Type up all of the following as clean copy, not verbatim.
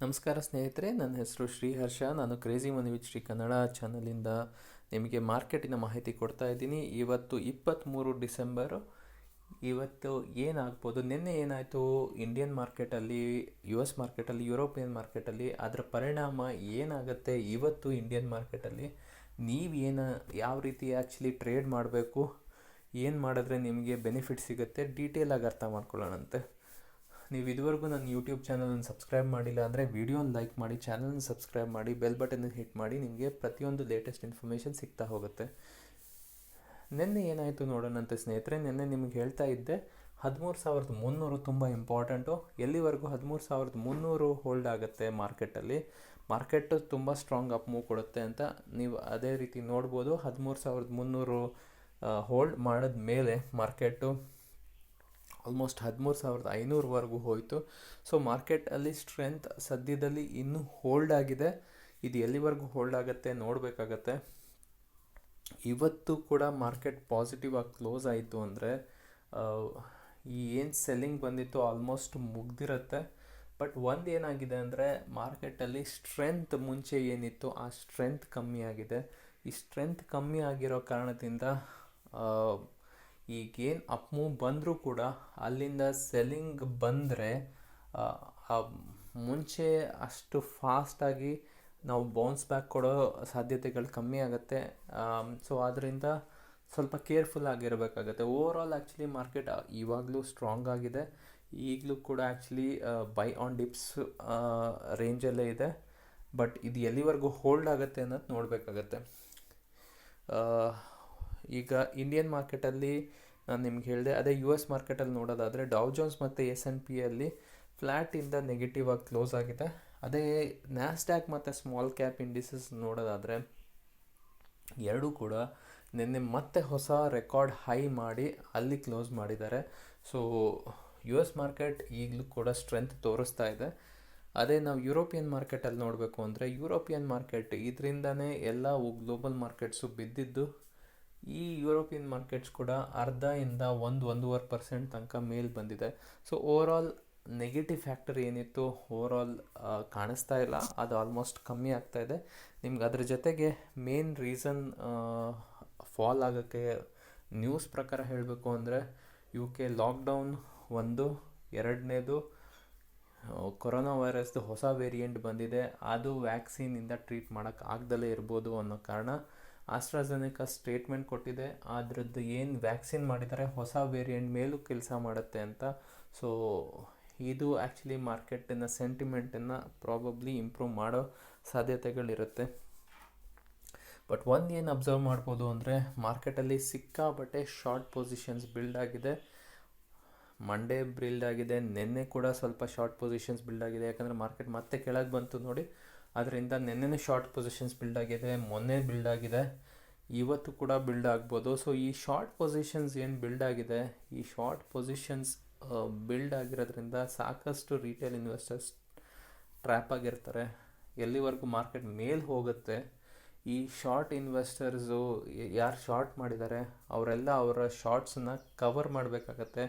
ನಮಸ್ಕಾರ ಸ್ನೇಹಿತರೆ, ನನ್ನ ಹೆಸರು ಶ್ರೀಹರ್ಷ. ನಾನು crazy money with Shri Kannada ಚಾನಲಿಂದ ನಿಮಗೆ ಮಾರ್ಕೆಟಿನ ಮಾಹಿತಿ ಕೊಡ್ತಾ ಇದ್ದೀನಿ. ಇವತ್ತು 23 ಡಿಸೆಂಬರು. ಇವತ್ತು ಏನಾಗ್ಬೋದು, ನಿನ್ನೆ ಏನಾಯಿತು ಇಂಡಿಯನ್ ಮಾರ್ಕೆಟಲ್ಲಿ, ಯು ಎಸ್ ಮಾರ್ಕೆಟಲ್ಲಿ, ಯುರೋಪಿಯನ್ ಮಾರ್ಕೆಟಲ್ಲಿ, ಅದರ ಪರಿಣಾಮ ಏನಾಗುತ್ತೆ ಇವತ್ತು ಇಂಡಿಯನ್ ಮಾರ್ಕೆಟಲ್ಲಿ, ಯಾವ ರೀತಿ ಆ್ಯಕ್ಚುಲಿ ಟ್ರೇಡ್ ಮಾಡಬೇಕು, ಏನು ಮಾಡಿದ್ರೆ ನಿಮಗೆ ಬೆನಿಫಿಟ್ ಸಿಗುತ್ತೆ, ಡೀಟೇಲಾಗಿ ಅರ್ಥ ಮಾಡ್ಕೊಳ್ಳೋಣಂತೆ. ನೀವು ಇದುವರೆಗೂ ನನ್ನ ಯೂಟ್ಯೂಬ್ ಚಾನಲನ್ನು ಸಬ್ಸ್ಕ್ರೈಬ್ ಮಾಡಿಲ್ಲ ಅಂದರೆ ವಿಡಿಯೋನ ಲೈಕ್ ಮಾಡಿ, ಚಾನಲ್ನ ಸಬ್ಸ್ಕ್ರೈಬ್ ಮಾಡಿ, ಬೆಲ್ ಬಟನ್ನ ಹಿಟ್ ಮಾಡಿ. ನಿಮಗೆ ಪ್ರತಿಯೊಂದು ಲೇಟೆಸ್ಟ್ ಇನ್ಫಾರ್ಮೇಷನ್ ಸಿಗ್ತಾ ಹೋಗುತ್ತೆ. ನಿನ್ನೆ ಏನಾಯಿತು ನೋಡೋಣಂತೆ ಸ್ನೇಹಿತರೆ. ನಿನ್ನೆ ನಿಮಗೆ ಹೇಳ್ತಾ ಇದ್ದೆ 13,300 ತುಂಬ ಇಂಪಾರ್ಟೆಂಟು. ಎಲ್ಲಿವರೆಗೂ 13,300 ಹೋಲ್ಡ್ ಆಗುತ್ತೆ ಮಾರ್ಕೆಟು ತುಂಬ ಸ್ಟ್ರಾಂಗ್ ಅಪ್ ಮೂವ್ ಕೊಡುತ್ತೆ ಅಂತ ನೀವು ಅದೇ ರೀತಿ ನೋಡ್ಬೋದು. 13,300 ಹೋಲ್ಡ್ ಮಾಡಿದ ಮೇಲೆ ಮಾರ್ಕೆಟು ಆಲ್ಮೋಸ್ಟ್ 13,500ವರೆಗೂ ಹೋಯಿತು. ಸೊ ಮಾರ್ಕೆಟಲ್ಲಿ ಸ್ಟ್ರೆಂತ್ ಸದ್ಯದಲ್ಲಿ ಇನ್ನೂ ಹೋಲ್ಡ್ ಆಗಿದೆ. ಇದು ಎಲ್ಲಿವರೆಗೂ ಹೋಲ್ಡ್ ಆಗುತ್ತೆ ನೋಡಬೇಕಾಗತ್ತೆ. ಇವತ್ತು ಕೂಡ ಮಾರ್ಕೆಟ್ ಪಾಸಿಟಿವ್ ಆಗಿ ಕ್ಲೋಸ್ ಆಯಿತು ಅಂದರೆ ಈ ಏನು ಸೆಲ್ಲಿಂಗ್ ಬಂದಿತ್ತು ಆಲ್ಮೋಸ್ಟ್ ಮುಗ್ದಿರುತ್ತೆ. ಬಟ್ ಒಂದು ಏನಾಗಿದೆ ಅಂದರೆ ಮಾರ್ಕೆಟಲ್ಲಿ ಸ್ಟ್ರೆಂತ್ ಮುಂಚೆ ಏನಿತ್ತು ಆ ಸ್ಟ್ರೆಂತ್ ಕಮ್ಮಿ ಆಗಿದೆ. ಈ ಸ್ಟ್ರೆಂತ್ ಕಮ್ಮಿ ಆಗಿರೋ ಕಾರಣದಿಂದ ಈಗೇನು ಅಪ್ ಮೂವ್ ಬಂದರೂ ಕೂಡ ಅಲ್ಲಿಂದ ಸೆಲ್ಲಿಂಗ್ ಬಂದರೆ ಮುಂಚೆ ಅಷ್ಟು ಫಾಸ್ಟಾಗಿ ನಾವು ಬೌನ್ಸ್ ಬ್ಯಾಕ್ ಕೊಡೋ ಸಾಧ್ಯತೆಗಳು ಕಮ್ಮಿ ಆಗುತ್ತೆ. ಸೊ ಆದ್ದರಿಂದ ಸ್ವಲ್ಪ ಕೇರ್ಫುಲ್ ಆಗಿರಬೇಕಾಗತ್ತೆ. ಓವರಾಲ್ ಆ್ಯಕ್ಚುಲಿ ಮಾರ್ಕೆಟ್ ಇವಾಗಲೂ ಸ್ಟ್ರಾಂಗ್ ಆಗಿದೆ. ಈಗಲೂ ಕೂಡ ಆ್ಯಕ್ಚುಲಿ ಬೈ ಆನ್ ಡಿಪ್ಸ್ ರೇಂಜಲ್ಲೇ ಇದೆ. ಬಟ್ ಇದು ಎಲ್ಲಿವರೆಗೂ ಹೋಲ್ಡ್ ಆಗುತ್ತೆ ಅನ್ನೋದು ನೋಡಬೇಕಾಗತ್ತೆ. ಈಗ ಇಂಡಿಯನ್ ಮಾರ್ಕೆಟಲ್ಲಿ ನಾನು ನಿಮ್ಗೆ ಹೇಳಿದೆ, ಅದೇ ಯು ಎಸ್ ಮಾರ್ಕೆಟಲ್ಲಿ ನೋಡೋದಾದರೆ ಡೌ ಜೋನ್ಸ್ ಮತ್ತು S&Pಯಲ್ಲಿ ಫ್ಲ್ಯಾಟಿಂದ ನೆಗೆಟಿವ್ ಆಗಿ ಕ್ಲೋಸ್ ಆಗಿದೆ. ಅದೇ ನ್ಯಾಸ್ಡ್ಯಾಕ್ ಮತ್ತು ಸ್ಮಾಲ್ ಕ್ಯಾಪ್ ಇಂಡಿಸಸ್ ನೋಡೋದಾದರೆ ಎರಡೂ ಕೂಡ ನಿನ್ನೆ ಮತ್ತೆ ಹೊಸ ರೆಕಾರ್ಡ್ ಹೈ ಮಾಡಿ ಅಲ್ಲಿ ಕ್ಲೋಸ್ ಮಾಡಿದ್ದಾರೆ. ಸೊ ಯು ಎಸ್ ಮಾರ್ಕೆಟ್ ಈಗಲೂ ಕೂಡ ಸ್ಟ್ರೆಂತ್ ತೋರಿಸ್ತಾ ಇದೆ. ಅದೇ ನಾವು ಯುರೋಪಿಯನ್ ಮಾರ್ಕೆಟಲ್ಲಿ ನೋಡಬೇಕು ಅಂದರೆ ಯುರೋಪಿಯನ್ ಮಾರ್ಕೆಟ್ ಇದರಿಂದನೇ ಎಲ್ಲ ಗ್ಲೋಬಲ್ ಮಾರ್ಕೆಟ್ಸು ಬಿದ್ದಿದ್ದು. ಈ ಯುರೋಪಿಯನ್ ಮಾರ್ಕೆಟ್ಸ್ ಕೂಡ 1.5% ತನಕ ಮೇಲೆ ಬಂದಿದೆ. ಸೊ ಓವರಾಲ್ ನೆಗೆಟಿವ್ ಫ್ಯಾಕ್ಟರ್ ಏನಿತ್ತು ಓವರಾಲ್ ಕಾಣಿಸ್ತಾ ಇಲ್ಲ, ಅದು ಆಲ್ಮೋಸ್ಟ್ ಕಮ್ಮಿ ಆಗ್ತಾ ಇದೆ. ನಿಮ್ಗೆ ಅದ್ರ ಜೊತೆಗೆ ಮೇನ್ ರೀಸನ್ ಫಾಲ್ ಆಗೋಕ್ಕೆ ನ್ಯೂಸ್ ಪ್ರಕಾರ ಹೇಳಬೇಕು ಅಂದರೆ UK ಲಾಕ್ಡೌನ್ ಒಂದು, ಎರಡನೇದು ಕೊರೋನಾ ವೈರಸ್ದು ಹೊಸ ವೇರಿಯಂಟ್ ಬಂದಿದೆ. ಅದು ವ್ಯಾಕ್ಸಿನಿಂದ ಟ್ರೀಟ್ ಮಾಡೋಕ್ಕೆ ಆಗ್ದಲೇ ಇರ್ಬೋದು ಅನ್ನೋ ಕಾರಣ ಆಸ್ಟ್ರಾಜೆನೆಕಾ ಸ್ಟೇಟ್ಮೆಂಟ್ ಕೊಟ್ಟಿದೆ. ಅದರದ್ದು ಏನು ವ್ಯಾಕ್ಸಿನ್ ಮಾಡಿದ್ದಾರೆ ಹೊಸ ವೇರಿಯಂಟ್ ಮೇಲೂ ಕೆಲಸ ಮಾಡುತ್ತೆ ಅಂತ. ಸೊ ಇದು ಆ್ಯಕ್ಚುಲಿ ಮಾರ್ಕೆಟಿನ ಸೆಂಟಿಮೆಂಟನ್ನು ಪ್ರಾಬಬ್ಲಿ ಇಂಪ್ರೂವ್ ಮಾಡೋ ಸಾಧ್ಯತೆಗಳಿರುತ್ತೆ. ಬಟ್ ಒಂದು ಏನು ಅಬ್ಸರ್ವ್ ಮಾಡ್ಬೋದು ಅಂದರೆ ಮಾರ್ಕೆಟಲ್ಲಿ ಸಿಕ್ಕಾಬಟ್ಟೆ ಶಾರ್ಟ್ ಪೊಸಿಷನ್ಸ್ ಬಿಲ್ಡ್ ಆಗಿದೆ. ಮಂಡೇ ಬಿಲ್ಡ್ ಆಗಿದೆ, ನಿನ್ನೆ ಕೂಡ ಸ್ವಲ್ಪ ಶಾರ್ಟ್ ಪೊಸಿಷನ್ಸ್ ಬಿಲ್ಡ್ ಆಗಿದೆ. ಯಾಕಂದರೆ ಮಾರ್ಕೆಟ್ ಮತ್ತೆ ಕೆಳಗೆ ಬಂತು ನೋಡಿ, ಅದರಿಂದ ನಿನ್ನೆ ಶಾರ್ಟ್ ಪೊಸಿಷನ್ಸ್ ಬಿಲ್ಡ್ ಆಗಿದೆ, ಮೊನ್ನೆ ಬಿಲ್ಡ್ ಆಗಿದೆ, ಇವತ್ತು ಕೂಡ ಬಿಲ್ಡ್ ಆಗ್ಬೋದು. ಸೊ ಈ ಶಾರ್ಟ್ ಪೊಸಿಷನ್ಸ್ ಏನು ಬಿಲ್ಡ್ ಆಗಿದೆ, ಈ ಶಾರ್ಟ್ ಪೊಸಿಷನ್ಸ್ ಬಿಲ್ಡ್ ಆಗಿರೋದ್ರಿಂದ ಸಾಕಷ್ಟು ರಿಟೇಲ್ ಇನ್ವೆಸ್ಟರ್ಸ್ ಟ್ರ್ಯಾಪ್ ಆಗಿರ್ತಾರೆ. ಎಲ್ಲಿವರೆಗೂ ಮಾರ್ಕೆಟ್ ಮೇಲೆ ಹೋಗುತ್ತೆ, ಈ ಶಾರ್ಟ್ ಇನ್ವೆಸ್ಟರ್ಸು ಯಾರು ಶಾರ್ಟ್ ಮಾಡಿದ್ದಾರೆ ಅವರೆಲ್ಲ ಅವರ ಶಾರ್ಟ್ಸನ್ನು ಕವರ್ ಮಾಡಬೇಕಾಗತ್ತೆ.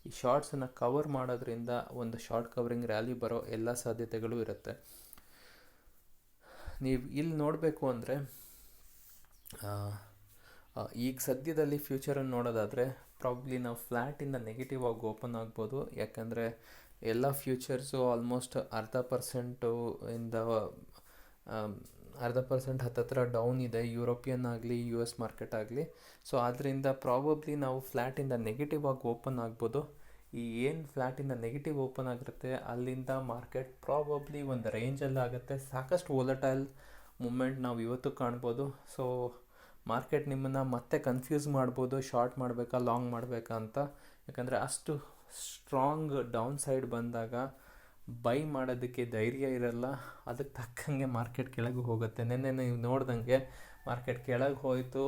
ಈ ಶಾರ್ಟ್ಸನ್ನು ಕವರ್ ಮಾಡೋದ್ರಿಂದ ಒಂದು ಶಾರ್ಟ್ ಕವರಿಂಗ್ ರ್ಯಾಲಿ ಬರೋ ಎಲ್ಲ ಸಾಧ್ಯತೆಗಳು ಇರುತ್ತೆ. ನೀವು ಇಲ್ಲಿ ನೋಡಬೇಕು ಅಂದರೆ ಈಗ ಸದ್ಯದಲ್ಲಿ ಫ್ಯೂಚರನ್ನು ನೋಡೋದಾದರೆ ಪ್ರಾಬ್ಲಿ ನಾವು ಫ್ಲ್ಯಾಟಿಂದ ನೆಗೆಟಿವ್ ಆಗಿ ಓಪನ್ ಆಗ್ಬೋದು. ಯಾಕಂದರೆ ಎಲ್ಲ ಫ್ಯೂಚರ್ಸು ಆಲ್ಮೋಸ್ಟ್ 0.5% ಹತ್ತತ್ರ ಡೌನ್ ಇದೆ, ಯುರೋಪಿಯನ್ ಆಗಲಿ ಯು ಎಸ್ ಮಾರ್ಕೆಟ್ ಆಗಲಿ. ಸೊ ಆದ್ದರಿಂದ ಪ್ರಾಬಬ್ಲಿ ನಾವು ಫ್ಲ್ಯಾಟಿಂದ ನೆಗೆಟಿವ್ ಆಗಿ ಓಪನ್ ಆಗ್ಬೋದು. ಈ ಏನು ಫ್ಲ್ಯಾಟಿಂದ ನೆಗೆಟಿವ್ ಓಪನ್ ಆಗಿರುತ್ತೆ ಅಲ್ಲಿಂದ ಮಾರ್ಕೆಟ್ ಪ್ರಾಬಬ್ಲಿ ಒಂದು ರೇಂಜಲ್ಲಿ ಆಗುತ್ತೆ. ಸಾಕಷ್ಟು ವೊಲಟೈಲ್ ಮೂಮೆಂಟ್ ನಾವು ಇವತ್ತು ಕಾಣ್ಬೋದು. ಸೊ ಮಾರ್ಕೆಟ್ ನಿಮ್ಮನ್ನು ಮತ್ತೆ ಕನ್ಫ್ಯೂಸ್ ಮಾಡ್ಬೋದು, ಶಾರ್ಟ್ ಮಾಡಬೇಕಾ ಲಾಂಗ್ ಮಾಡಬೇಕಾ ಅಂತ. ಯಾಕಂದರೆ ಅಷ್ಟು ಸ್ಟ್ರಾಂಗ್ ಡೌನ್ ಸೈಡ್ ಬಂದಾಗ ಬೈ ಮಾಡೋದಕ್ಕೆ ಧೈರ್ಯ ಇರಲ್ಲ, ಅದಕ್ಕೆ ತಕ್ಕಂಗೆ ಮಾರ್ಕೆಟ್ ಕೆಳಗೆ ಹೋಗುತ್ತೆ. ನಿನ್ನೆ ನೀವು ನೋಡ್ದಂಗೆ ಮಾರ್ಕೆಟ್ ಕೆಳಗೆ ಹೋಯಿತು,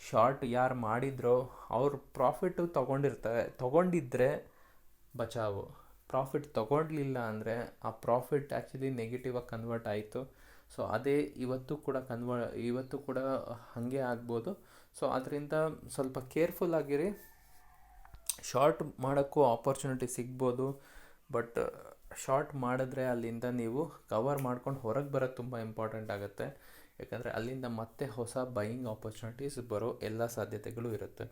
ಶಾರ್ಟ್ ಯಾರು ಮಾಡಿದ್ರೋ ಅವ್ರು ಪ್ರಾಫಿಟ್ಟು ತೊಗೊಂಡಿದ್ದರೆ ಬಚಾವು, ಪ್ರಾಫಿಟ್ ತೊಗೊಳ್ಲಿಲ್ಲ ಅಂದರೆ ಆ ಪ್ರಾಫಿಟ್ ಆ್ಯಕ್ಚುಲಿ ನೆಗೆಟಿವ್ ಆಗಿ ಕನ್ವರ್ಟ್ ಆಯಿತು. ಸೊ ಅದೇ ಇವತ್ತು ಕೂಡ ಹಾಗೆ ಆಗ್ಬೋದು. ಸೊ ಅದರಿಂದ ಸ್ವಲ್ಪ ಕೇರ್ಫುಲ್ ಆಗಿರಿ. ಶಾರ್ಟ್ ಮಾಡೋಕ್ಕೂ ಆಪರ್ಚುನಿಟಿ ಸಿಗ್ಬೋದು, ಬಟ್ ಶಾರ್ಟ್ ಮಾಡಿದ್ರೆ ಅಲ್ಲಿಂದ ನೀವು ಕವರ್ ಮಾಡ್ಕೊಂಡು ಹೊರಗೆ ಬರೋದು ತುಂಬ ಇಂಪಾರ್ಟೆಂಟ್ ಆಗುತ್ತೆ. ಯಾಕಂದರೆ ಅಲ್ಲಿಂದ ಮತ್ತೆ ಹೊಸ ಬೈಯಿಂಗ್ ಆಪರ್ಚುನಿಟೀಸ್ ಬರೋ ಎಲ್ಲ ಸಾಧ್ಯತೆಗಳು ಇರುತ್ತೆ.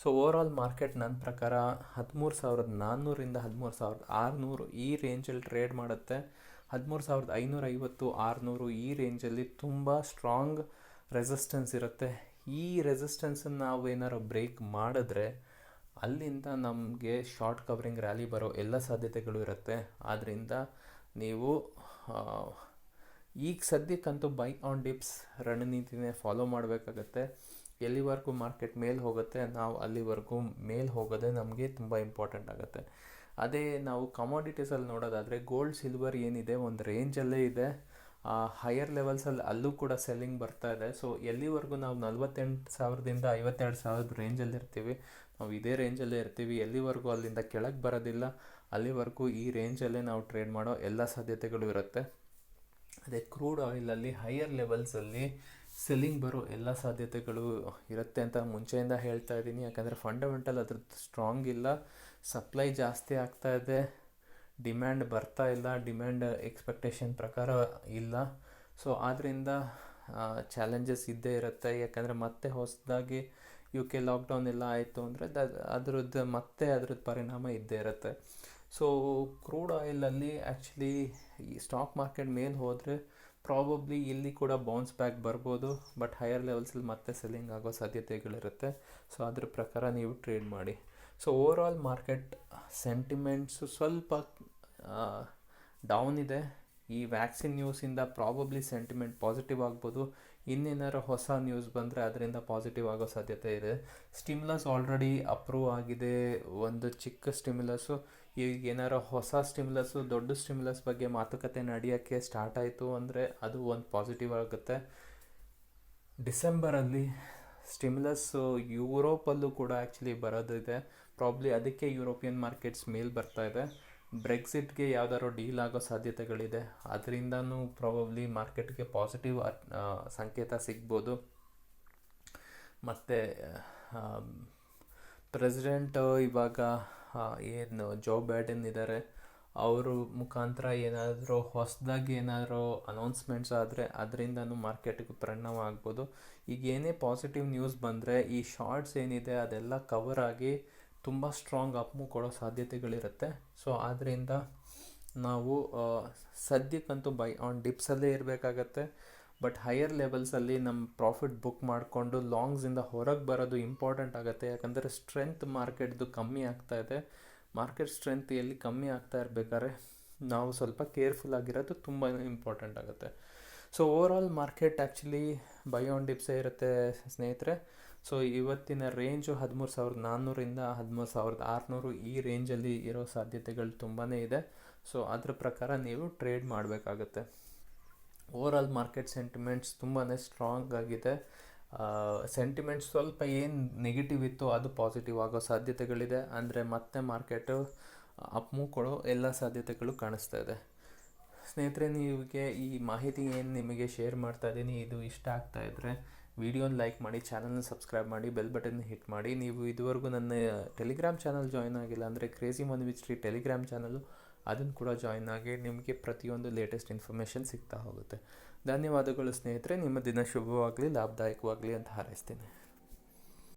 ಸೊ ಓವರಾಲ್ ಮಾರ್ಕೆಟ್ ನನ್ನ ಪ್ರಕಾರ 13,400ರಿಂದ 13,600 ಈ ರೇಂಜಲ್ಲಿ ಟ್ರೇಡ್ ಮಾಡುತ್ತೆ. 13,550 600 ಈ ರೇಂಜಲ್ಲಿ ತುಂಬ ಸ್ಟ್ರಾಂಗ್ ರೆಸಿಸ್ಟೆನ್ಸ್ ಇರುತ್ತೆ. ಈ ರೆಸಿಸ್ಟೆನ್ಸನ್ನು ನಾವು ಏನಾರು ಬ್ರೇಕ್ ಮಾಡಿದ್ರೆ ಅಲ್ಲಿಂದ ನಮಗೆ ಶಾರ್ಟ್ ಕವರಿಂಗ್ ರ್ಯಾಲಿ ಬರೋ ಎಲ್ಲ ಸಾಧ್ಯತೆಗಳು ಇರುತ್ತೆ. ಆದ್ದರಿಂದ ನೀವು ಈಗ ಸದ್ಯಕ್ಕಂತೂ ಬೈ ಆನ್ ಡಿಪ್ಸ್ ರಣನೀತಿನೇ ಫಾಲೋ ಮಾಡಬೇಕಾಗತ್ತೆ. ಎಲ್ಲಿವರೆಗೂ ಮಾರ್ಕೆಟ್ ಮೇಲೆ ಹೋಗುತ್ತೆ ನಾವು ಅಲ್ಲಿವರೆಗೂ ಮೇಲೆ ಹೋಗೋದೇ ನಮಗೆ ತುಂಬ ಇಂಪಾರ್ಟೆಂಟ್ ಆಗುತ್ತೆ. ಅದೇ ನಾವು ಕಮಾಡಿಟೀಸಲ್ಲಿ ನೋಡೋದಾದರೆ ಗೋಲ್ಡ್ ಸಿಲ್ವರ್ ಏನಿದೆ ಒಂದು ರೇಂಜಲ್ಲೇ ಇದೆ. ಹೈಯರ್ ಲೆವೆಲ್ಸಲ್ಲಿ ಅಲ್ಲೂ ಕೂಡ ಸೆಲ್ಲಿಂಗ್ ಬರ್ತಾ ಇದೆ. ಸೊ ಎಲ್ಲಿವರೆಗೂ ನಾವು 48,000ದಿಂದ 52,000 ರೇಂಜಲ್ಲಿ ಇರ್ತೀವಿ, ನಾವು ಇದೇ ರೇಂಜಲ್ಲೇ ಇರ್ತೀವಿ. ಎಲ್ಲಿವರೆಗೂ ಅಲ್ಲಿಂದ ಕೆಳಗೆ ಬರೋದಿಲ್ಲ ಅಲ್ಲಿವರೆಗೂ ಈ ರೇಂಜಲ್ಲೇ ನಾವು ಟ್ರೇಡ್ ಮಾಡೋ ಎಲ್ಲ ಸಾಧ್ಯತೆಗಳು ಇರುತ್ತೆ. ಅದೇ ಕ್ರೂಡ್ ಆಯಿಲಲ್ಲಿ ಹೈಯರ್ ಲೆವೆಲ್ಸಲ್ಲಿ ಸೆಲ್ಲಿಂಗ್ ಬರೋ ಎಲ್ಲ ಸಾಧ್ಯತೆಗಳು ಇರುತ್ತೆ ಅಂತ ಮುಂಚೆಯಿಂದ ಹೇಳ್ತಾ ಇದ್ದೀನಿ. ಯಾಕಂದರೆ ಫಂಡಮೆಂಟಲ್ ಅದ್ರದ್ದು ಸ್ಟ್ರಾಂಗ್ ಇಲ್ಲ, ಸಪ್ಲೈ ಜಾಸ್ತಿ ಆಗ್ತಾ ಇದೆ, ಡಿಮ್ಯಾಂಡ್ ಬರ್ತಾ ಇಲ್ಲ, ಡಿಮ್ಯಾಂಡ್ ಎಕ್ಸ್ಪೆಕ್ಟೇಷನ್ ಪ್ರಕಾರ ಇಲ್ಲ. ಸೊ ಆದ್ದರಿಂದ ಚಾಲೆಂಜಸ್ ಇದ್ದೇ ಇರುತ್ತೆ. ಯಾಕಂದರೆ ಮತ್ತೆ ಹೊಸದಾಗಿ UK ಲಾಕ್ಡೌನ್ ಎಲ್ಲ ಆಯಿತು ಅಂದರೆ ಅದ್ರದ್ದು ಪರಿಣಾಮ ಇದ್ದೇ ಇರುತ್ತೆ. ಸೊ ಕ್ರೂಡ್ ಆಯಿಲಲ್ಲಿ ಆ್ಯಕ್ಚುಲಿ ಈ ಸ್ಟಾಕ್ ಮಾರ್ಕೆಟ್ ಮೇಲೆ ಹೋದರೆ ಪ್ರಾಬಬ್ಲಿ ಇಲ್ಲಿ ಕೂಡ ಬೌನ್ಸ್ ಬ್ಯಾಕ್ ಬರ್ಬೋದು, ಬಟ್ ಹೈಯರ್ ಲೆವೆಲ್ಸಲ್ಲಿ ಮತ್ತೆ ಸೆಲ್ಲಿಂಗ್ ಆಗೋ ಸಾಧ್ಯತೆಗಳಿರುತ್ತೆ. ಸೊ ಅದ್ರ ಪ್ರಕಾರ ನೀವು ಟ್ರೇಡ್ ಮಾಡಿ. ಸೊ ಓವರಾಲ್ ಮಾರ್ಕೆಟ್ ಸೆಂಟಿಮೆಂಟ್ಸು ಸ್ವಲ್ಪ ಡೌನ್ ಇದೆ. ಈ ವ್ಯಾಕ್ಸಿನ್ ನ್ಯೂಸಿಂದ ಪ್ರಾಬಬ್ಲಿ ಸೆಂಟಿಮೆಂಟ್ ಪಾಸಿಟಿವ್ ಆಗ್ಬೋದು. ಇನ್ನೇನಾರು ಹೊಸ ನ್ಯೂಸ್ ಬಂದರೆ ಅದರಿಂದ ಪಾಸಿಟಿವ್ ಆಗೋ ಸಾಧ್ಯತೆ ಇದೆ. ಸ್ಟಿಮ್ಯುಲಸ್ ಆಲ್ರೆಡಿ ಅಪ್ರೂವ್ ಆಗಿದೆ, ಒಂದು ಚಿಕ್ಕ ಸ್ಟಿಮ್ಯುಲಸ್ಸು. ಈಗ ಏನಾರು ಹೊಸ ಸ್ಟಿಮ್ಯುಲಸ್ಸು, ದೊಡ್ಡ ಸ್ಟಿಮ್ಯುಲಸ್ ಬಗ್ಗೆ ಮಾತುಕತೆ ನಡೆಯೋಕ್ಕೆ ಸ್ಟಾರ್ಟ್ ಆಯಿತು ಅಂದರೆ ಅದು ಒಂದು ಪಾಸಿಟಿವ್ ಆಗುತ್ತೆ. ಡಿಸೆಂಬರಲ್ಲಿ ಸ್ಟಿಮ್ಯುಲಸ್ಸು ಯುರೋಪಲ್ಲೂ ಕೂಡ ಆ್ಯಕ್ಚುಲಿ ಬರೋದಿದೆ. ಪ್ರಾಬ್ಲಿ ಅದಕ್ಕೆ ಯುರೋಪಿಯನ್ ಮಾರ್ಕೆಟ್ಸ್ ಮೇಲೆ ಬರ್ತಾ ಇದೆ. ಬ್ರೆಕ್ಸಿಟ್ಗೆ ಯಾವ್ದಾದ್ರು ಡೀಲ್ ಆಗೋ ಸಾಧ್ಯತೆಗಳಿದೆ, ಅದರಿಂದನೂ ಪ್ರಾಬಬ್ಲಿ ಮಾರ್ಕೆಟ್ಗೆ ಪಾಸಿಟಿವ್ ಸಂಕೇತ ಸಿಗ್ಬೋದು. ಮತ್ತು ಪ್ರೆಸಿಡೆಂಟ್ ಇವಾಗ ಏನು ಜೋ ಬೈಡೆನ್ ಇದ್ದಾರೆ, ಅವರು ಮುಖಾಂತರ ಏನಾದರೂ ಹೊಸದಾಗಿ ಏನಾದರೂ ಅನೌನ್ಸ್ಮೆಂಟ್ಸ್ ಆದರೆ ಅದರಿಂದನೂ ಮಾರ್ಕೆಟ್ಗೆ ಪರಿಣಾಮ ಆಗ್ಬೋದು. ಈಗ ಏನೇ ಪಾಸಿಟಿವ್ ನ್ಯೂಸ್ ಬಂದರೆ ಈ ಶಾರ್ಟ್ಸ್ ಏನಿದೆ ಅದೆಲ್ಲ ಕವರ್ ಆಗಿ ತುಂಬ ಸ್ಟ್ರಾಂಗ್ ಅಪ್ ಮೂವ್ ಕೊಡೋ ಸಾಧ್ಯತೆಗಳಿರುತ್ತೆ. ಸೊ ಆದ್ದರಿಂದ ನಾವು ಸದ್ಯಕ್ಕಂತೂ ಬೈ ಆನ್ ಡಿಪ್ಸಲ್ಲೇ ಇರಬೇಕಾಗತ್ತೆ. ಬಟ್ ಹೈಯರ್ ಲೆವೆಲ್ಸಲ್ಲಿ ನಮ್ಮ ಪ್ರಾಫಿಟ್ ಬುಕ್ ಮಾಡಿಕೊಂಡು ಲಾಂಗ್ಸಿಂದ ಹೊರಗೆ ಬರೋದು ಇಂಪಾರ್ಟೆಂಟ್ ಆಗುತ್ತೆ. ಯಾಕಂದರೆ ಸ್ಟ್ರೆಂತ್ ಮಾರ್ಕೆಟ್ದು ಕಮ್ಮಿ ಆಗ್ತಾ ಇದೆ. ಮಾರ್ಕೆಟ್ ಸ್ಟ್ರೆಂತ್ ಎಲ್ಲಿ ಕಮ್ಮಿ ಆಗ್ತಾ ಇರಬೇಕಾದ್ರೆ ನಾವು ಸ್ವಲ್ಪ ಕೇರ್ಫುಲ್ ಆಗಿರೋದು ತುಂಬ ಇಂಪಾರ್ಟೆಂಟ್ ಆಗುತ್ತೆ. So overall market actually buy on ಡಿಪ್ಸೇ ಇರುತ್ತೆ ಸ್ನೇಹಿತರೆ. ಸೊ ಇವತ್ತಿನ ರೇಂಜು 13,400ರಿಂದ 13,600 ಈ ರೇಂಜಲ್ಲಿ ಇರೋ ಸಾಧ್ಯತೆಗಳು ತುಂಬಾ ಇದೆ. ಸೊ ಅದ್ರ ಪ್ರಕಾರ ನೀವು ಟ್ರೇಡ್ ಮಾಡಬೇಕಾಗತ್ತೆ. ಓವರಾಲ್ ಮಾರ್ಕೆಟ್ ಸೆಂಟಿಮೆಂಟ್ಸ್ ತುಂಬಾ ಸ್ಟ್ರಾಂಗ್ ಆಗಿದೆ. ಸೆಂಟಿಮೆಂಟ್ಸ್ ಸ್ವಲ್ಪ ಏನು ನೆಗೆಟಿವ್ ಇತ್ತು ಅದು ಪಾಸಿಟಿವ್ ಆಗೋ ಸಾಧ್ಯತೆಗಳಿದೆ. ಅಂದರೆ ಮತ್ತೆ ಮಾರ್ಕೆಟು ಅಪ್ ಮೂವ್ ಕೊಡೋ ಎಲ್ಲ ಸಾಧ್ಯತೆಗಳು ಕಾಣಿಸ್ತಾ ಇದೆ. ಸ್ನೇಹಿತರೆ, ನೀವಿಗೆ ಈ ಮಾಹಿತಿ ಏನು ನಿಮಗೆ ಶೇರ್ ಮಾಡ್ತಾ ಇದ್ದೀನಿ ಇದು ಇಷ್ಟ ಆಗ್ತಾ ಇದ್ದರೆ ವಿಡಿಯೋನ ಲೈಕ್ ಮಾಡಿ, ಚಾನಲ್ನ ಸಬ್ಸ್ಕ್ರೈಬ್ ಮಾಡಿ, ಬೆಲ್ ಬಟನ್ ಹಿಟ್ ಮಾಡಿ. ನೀವು ಇದುವರೆಗೂ ನನ್ನ ಟೆಲಿಗ್ರಾಮ್ ಚಾನಲ್ ಜಾಯ್ನ್ ಆಗಿಲ್ಲ ಅಂದರೆ crazy money with Shri Telegram channel ಅದನ್ನು ಕೂಡ ಜಾಯ್ನ್ ಆಗಿ ನಿಮಗೆ ಪ್ರತಿಯೊಂದು ಲೇಟೆಸ್ಟ್ ಇನ್ಫಾರ್ಮೇಷನ್ ಸಿಗ್ತಾ ಹೋಗುತ್ತೆ. ಧನ್ಯವಾದಗಳು ಸ್ನೇಹಿತರೆ. ನಿಮ್ಮ ದಿನ ಶುಭವಾಗಲಿ, ಲಾಭದಾಯಕವಾಗಲಿ ಅಂತ ಹಾರೈಸ್ತೀನಿ.